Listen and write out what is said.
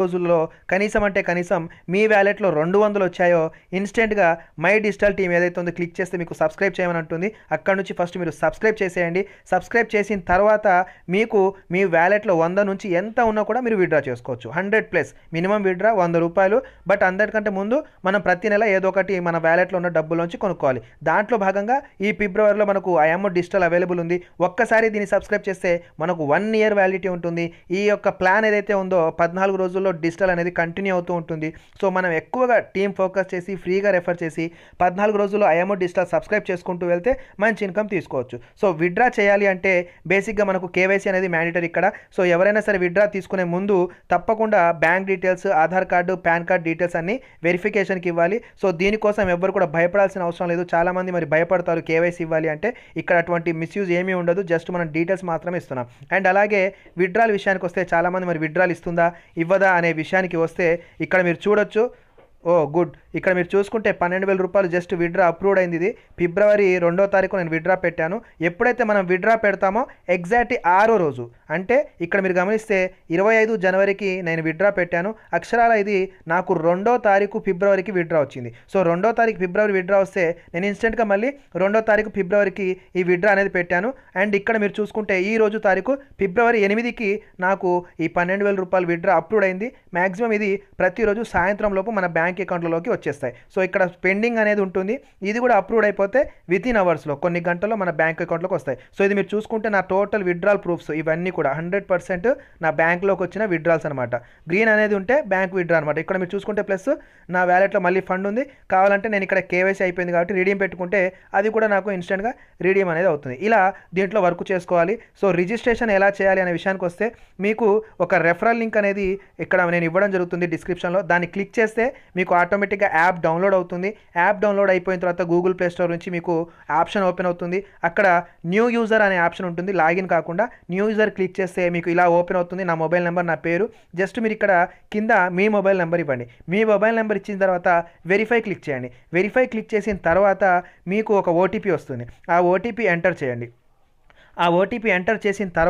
రోజుల్లో కనీసం అంటే కనీసం మీ వ్యాలెట్లో 200 వచ్చాయో ఇన్స్టెంట్గా మై డిజిటల్ టీమ్ ఏదైతే ఉందో క్లిక్ చేస్తే మీకు సబ్స్క్రైబ్ చేయమని అంటుంది. అక్కడ నుంచి ఫస్ట్ మీరు సబ్స్క్రైబ్ చేసేయండి. సబ్స్క్రైబ్ చేసిన తర్వాత మీకు మీ వ్యాలెట్లో 100 నుంచి ఎంత ఉన్నా కూడా మీరు విత్డ్రా చేసుకోవచ్చు. 100+ మినిమం విత్డ్రా ₹100. బట్ అందరికంటే ముందు మనం ప్రతి నెల ఏదో ఒకటి మన వ్యాలెట్లో ఉన్న డబ్బులోంచి కొనుక్కోవాలి. దాంట్లో భాగంగా ఈ ఫిబ్రవరిలో మనకు ఐఎమ్ఓ డిజిటల్ అవైలబుల్ ఉంది. ఒక్కసారి దీన్ని సబ్స్క్రైబ్ చేస్తే మనకు 1 ఇయర్ వ్యాలిడిటీ ఉంటుంది. ఈ యొక్క ప్లాన్ ఏదైతే ఉందో 14 రోజుల్లో డిజిటల్ అనేది కంటిన్యూ అవుతూ ఉంటుంది. సో మనం ఎక్కువగా టీమ్ ఫోకస్ చేసి ఫ్రీగా రెఫర్ చేసి 14 రోజుల్లో ఐఎమ్ఓ డిజిటల్ సబ్స్క్రైబ్ చేసుకుంటూ వెళ్తే మంచి ఇన్కమ్ తీసుకోవచ్చు. సో విత్డ్రా చేయాలి అంటే బేసిక్గా మనకు కేవైసీ అనేది మ్యాండేటరీ ఇక్కడ. సో ఎవరైనా సరే విత్డ్రా తీసుకునే ముందు తప్పకుండా bank details, Aadhaar card, pan card details అన్ని వెరిఫికేషన్కి ఇవ్వాలి. సో దీనికోసం ఎవ్వరు కూడా భయపడాల్సిన అవసరం లేదు. చాలామంది మరి భయపడతారు కేవైసీ ఇవ్వాలి అంటే. ఇక్కడ అటువంటి మిస్యూజ్ ఏమీ ఉండదు. జస్ట్ మనం డీటెయిల్స్ మాత్రమే ఇస్తున్నాం. అండ్ అలాగే విత్డ్రాల్ విషయానికి వస్తే చాలామంది మరి విత్డ్రాల్ ఇస్తుందా ఇవ్వదా అనే విషయానికి వస్తే ఇక్కడ మీరు చూడొచ్చు. గుడ్. ఇక్కడ మీరు చూసుకుంటే ₹12,000 జస్ట్ విత్డ్రా అప్రూవ్డ్ అయింది. ఇది ఫిబ్రవరి 2వ తారీఖు నేను విత్డ్రా పెట్టాను. ఎప్పుడైతే మనం విత్డ్రా పెడతామో ఎగ్జాక్ట్ 6వ రోజు అంటే ఇక్కడ మీరు గమనిస్తే 25 జనవరికి నేను విత్డ్రా పెట్టాను. అక్షరాల ఇది నాకు 2వ తారీఖు ఫిబ్రవరికి విత్డ్రా వచ్చింది. సో 2వ తారీఖు ఫిబ్రవరి విత్డ్రా వస్తే నేను ఇన్స్టెంట్గా మళ్ళీ 2వ తారీఖు ఫిబ్రవరికి ఈ విత్డ్రా అనేది పెట్టాను. అండ్ ఇక్కడ మీరు చూసుకుంటే ఈ రోజు తారీఖు ఫిబ్రవరి 8కి నాకు ఈ ₹12,000 విత్డ్రా అప్రూవ్డ్ అయింది. మ్యాక్సిమం ఇది ప్రతిరోజు సాయంత్రం లోపు మన బ్యాంక్ అకౌంట్లోకి వచ్చేస్తాయి. సో ఇక్కడ పెండింగ్ అనేది ఉంటుంది. ఇది కూడా అప్రూవ్డ్ అయిపోతే వితిన్ అవర్స్లో కొన్ని గంటల్లో మన బ్యాంక్ అకౌంట్లోకి వస్తాయి. సో ఇది మీరు చూసుకుంటే నా టోటల్ విత్డ్రాల్ ప్రూఫ్స్ ఇవన్నీ కూడా 100% నా బ్యాంక్లోకి వచ్చిన విత్డ్రాల్స్ అనమాట. గ్రీన్ అనేది ఉంటే బ్యాంక్ విత్డ్రా అనమాట. ఇక్కడ మీరు చూసుకుంటే ప్లస్ నా వ్యాలెట్లో మళ్ళీ ఫండ్ ఉంది. కావాలంటే నేను ఇక్కడ కేవైసీ అయిపోయింది కాబట్టి రిడీమ్ పెట్టుకుంటే అది కూడా నాకు ఇన్స్టెంట్గా రిడీమ్ అనేది అవుతుంది. ఇలా దీంట్లో వర్క్ చేసుకోవాలి. సో రిజిస్ట్రేషన్ ఎలా చేయాలి అనే విషయానికి వస్తే మీకు ఒక రెఫరల్ లింక్ అనేది ఇక్కడ నేను ఇవ్వడం జరుగుతుంది డిస్క్రిప్షన్లో. దాన్ని క్లిక్ చేస్తే మీకు ఆటోమేటిక్గా యాప్ డౌన్లోడ్ అవుతుంది. యాప్ డౌన్లోడ్ అయిపోయిన తర్వాత గూగుల్ ప్లే స్టోర్ నుంచి మీకు ఆప్షన్ ఓపెన్ అవుతుంది. అక్కడ న్యూ యూజర్ అనే ఆప్షన్ ఉంటుంది. లాగిన్ కాకుండా న్యూ యూజర్ క్లిక్ చేస్తే మీకు ఇలా ఓపెన్ అవుతుంది. నా మొబైల్ నెంబర్, నా పేరు. జస్ట్ మీరు ఇక్కడ కింద మీ మొబైల్ నెంబర్ ఇవ్వండి. మీ మొబైల్ నెంబర్ ఇచ్చిన తర్వాత వెరిఫై క్లిక్ చేయండి. వెరిఫై క్లిక్ చేసిన తర్వాత మీకు ఒక ఓటీపీ వస్తుంది. ఆ ఓటీపీ ఎంటర్ చేయండి. ఆ ఓటీపీ ఎంటర్ చేసిన తర్వాత